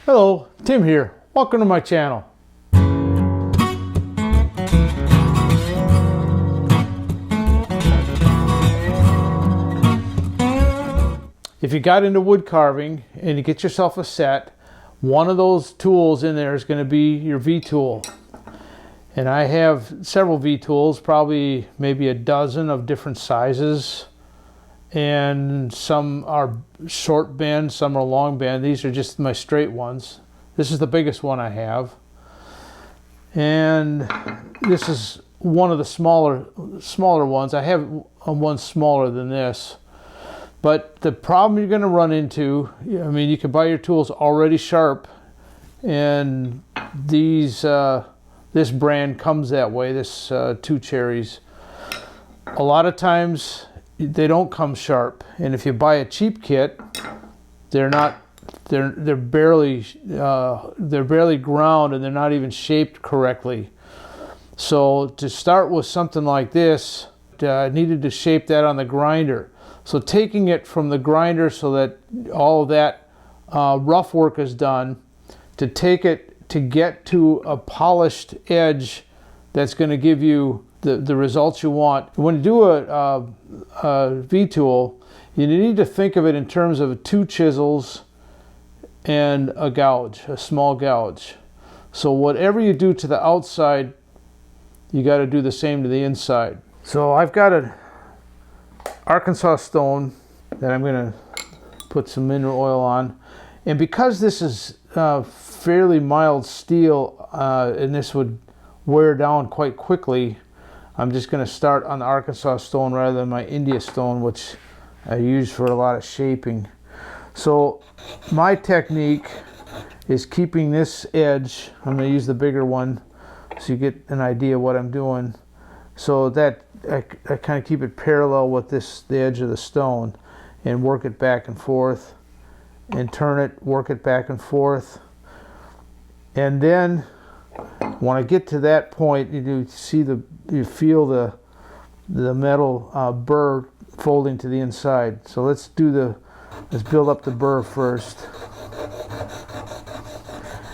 Hello, Tim here. Welcome to my channel. If you got into wood carving and you get yourself a set, one of those tools in there is going to be your V-tool. And I have several V-tools, probably maybe a dozen of different sizes. And some are short bend, some are long bend. These are just my straight ones. This is the biggest one I have. And this is one of the smaller ones. I have one smaller than this. But the problem you're going to run into, I mean, you can buy your tools already sharp, and these this brand comes that way, this Two Cherries. A lot of times they don't come sharp, and if you buy a cheap kit, they're barely ground, and they're not even shaped correctly. So to start with something like this, I needed to shape that on the grinder. So taking it from the grinder so that all of that rough work is done, to take it to get to a polished edge that's going to give you the results you want. When you do a V-tool, you need to think of it in terms of 2 chisels and a gouge, a small gouge. So whatever you do to the outside, you got to do the same to the inside. So I've got an Arkansas stone that I'm going to put some mineral oil on, and because this is fairly mild steel and this would wear down quite quickly, I'm just going to start on the Arkansas stone rather than my India stone, which I use for a lot of shaping. So my technique is keeping this edge, I'm going to use the bigger one so you get an idea of what I'm doing, so that I kind of keep it parallel with the edge of the stone, and work it back and forth, and turn it, work it back and forth. And then when I get to that point, you feel the metal burr folding to the inside. So let's build up the burr first.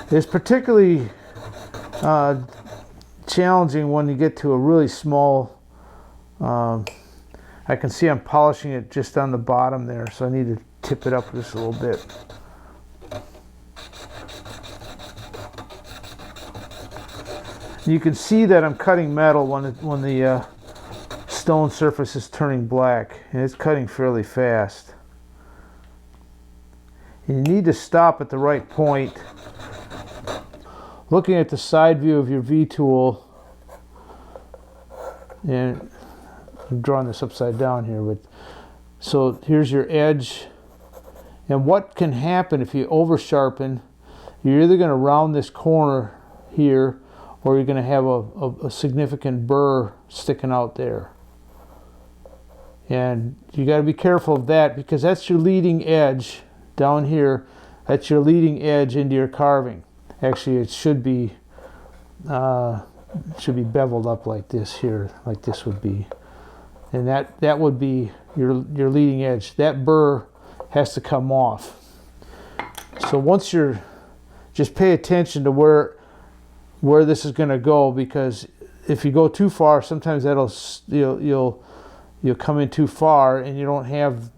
It's particularly challenging when you get to a really small. I can see I'm polishing it just on the bottom there, so I need to tip it up just a little bit. You can see that I'm cutting metal when the stone surface is turning black, and it's cutting fairly fast. And you need to stop at the right point. Looking at the side view of your V-tool, and I'm drawing this upside down here, but so here's your edge. And what can happen if you over sharpen, you're either going to round this corner here, or you're going to have a significant burr sticking out there. And you got to be careful of that, because that's your leading edge down here. That's your leading edge into your carving. Actually, it should be beveled up like this here, like this would be. And that would be your leading edge. That burr has to come off. So once just pay attention to where this is going to go, because if you go too far, sometimes you'll come in too far, and you don't have,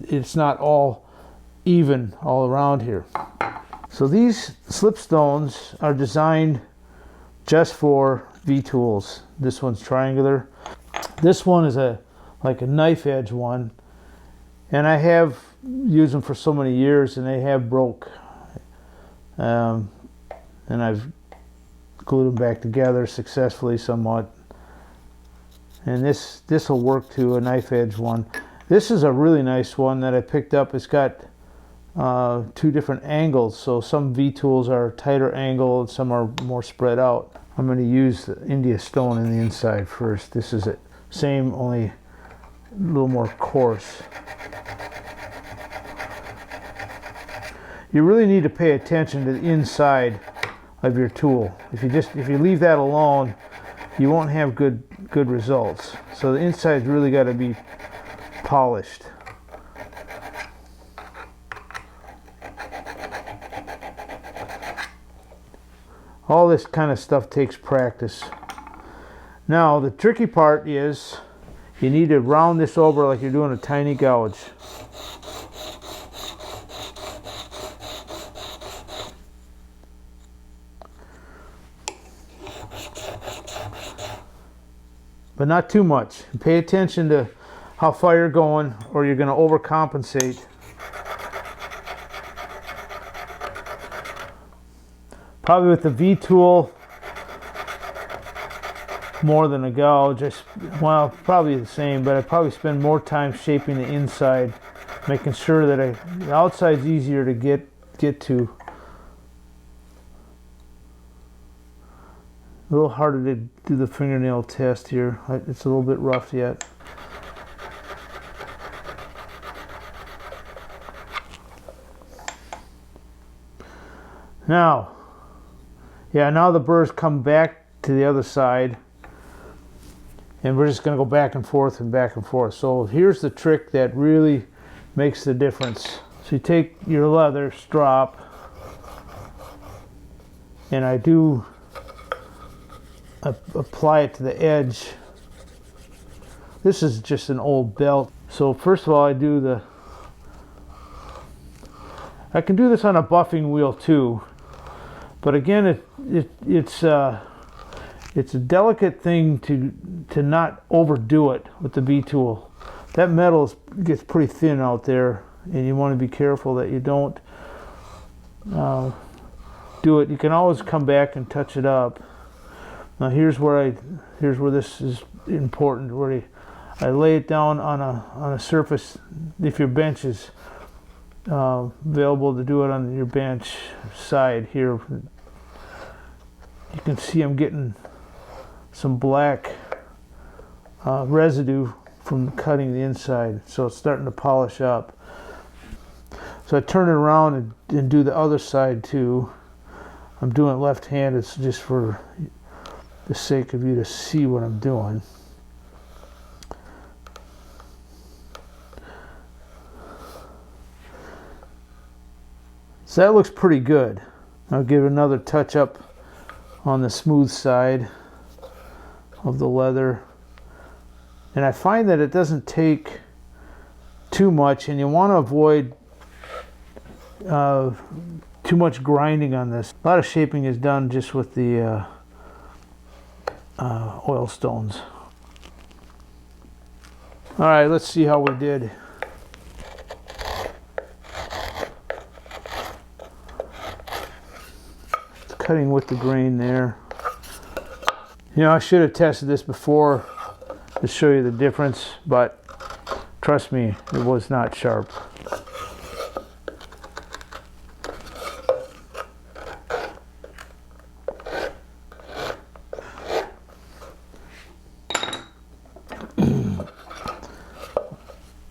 it's not all even all around here. So these slipstones are designed just for V-tools. This one's triangular. This one is like a knife edge one, and I have used them for so many years, and they have broke. And I've glued them back together successfully somewhat. And this will work to a knife edge one. This is a really nice one that I picked up. It's got 2 different angles, so some V-tools are tighter angle and some are more spread out. I'm going to use the India stone in the inside first. This is it. Same, only a little more coarse. You really need to pay attention to the inside of your tool. If you leave that alone, you won't have good results. So the inside's really got to be polished. All this kind of stuff takes practice. Now the tricky part is you need to round this over like you're doing a tiny gouge. But not too much. Pay attention to how far you're going, or you're going to overcompensate. Probably with the V tool, more than a gouge. Well, probably the same, but I probably spend more time shaping the inside, making sure that the outside's easier to get to. A little harder to do the fingernail test here. It's a little bit rough yet. Now, now the burrs come back to the other side, and we're just going to go back and forth and back and forth. So here's the trick that really makes the difference. So you take your leather strop, and I do apply it to the edge. This is just an old belt. So first of all, I can do this on a buffing wheel too, but again, it's a delicate thing to not overdo it with the V tool. That metal gets pretty thin out there, and you want to be careful that you don't do it. You can always come back and touch it up. Now here's where this is important, where I lay it down on a surface. If your bench is available to do it on your bench side here, you can see I'm getting some black residue from cutting the inside, so it's starting to polish up. So I turn it around and do the other side too. I'm doing it left-handed, so just for the sake of you to see what I'm doing. So that looks pretty good. I'll give it another touch up on the smooth side of the leather. And I find that it doesn't take too much, and you want to avoid too much grinding on this. A lot of shaping is done just with the oil stones. All right, let's see how we did. It's cutting with the grain there. You know, I should have tested this before to show you the difference, but trust me, it was not sharp.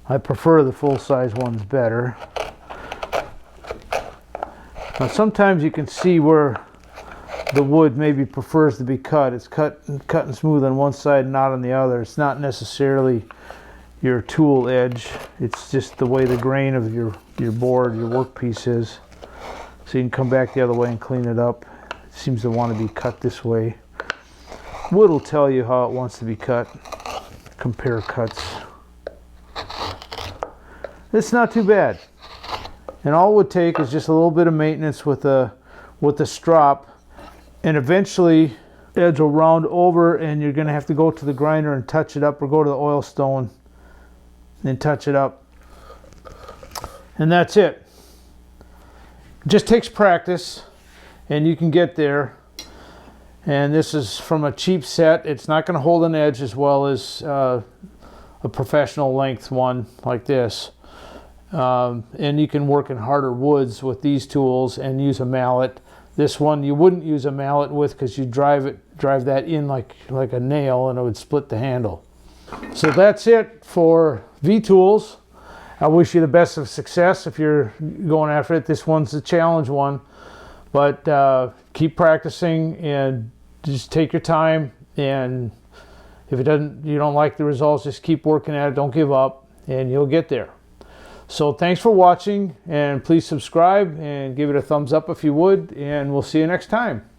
I prefer the full-size ones better. Now sometimes you can see where the wood maybe prefers to be cut. It's cut and smooth on one side, not on the other. It's not necessarily your tool edge. It's just the way the grain of your board, your workpiece is. So you can come back the other way and clean it up. It seems to want to be cut this way. Wood will tell you how it wants to be cut. Compare cuts. It's not too bad. And all it would take is just a little bit of maintenance with the strop, and eventually edge will round over, and you're going to have to go to the grinder and touch it up, or go to the oil stone and touch it up. And that's it. It just takes practice, and you can get there. And this is from a cheap set. It's not going to hold an edge as well as a professional length one like this. And you can work in harder woods with these tools and use a mallet. This one you wouldn't use a mallet with, because you drive that in like a nail, and it would split the handle. So that's it for V-tools. I wish you the best of success if you're going after it. This one's a challenge one, but keep practicing and just take your time. And if you don't like the results, just keep working at it. Don't give up, and you'll get there. So thanks for watching, and please subscribe and give it a thumbs up if you would, and we'll see you next time.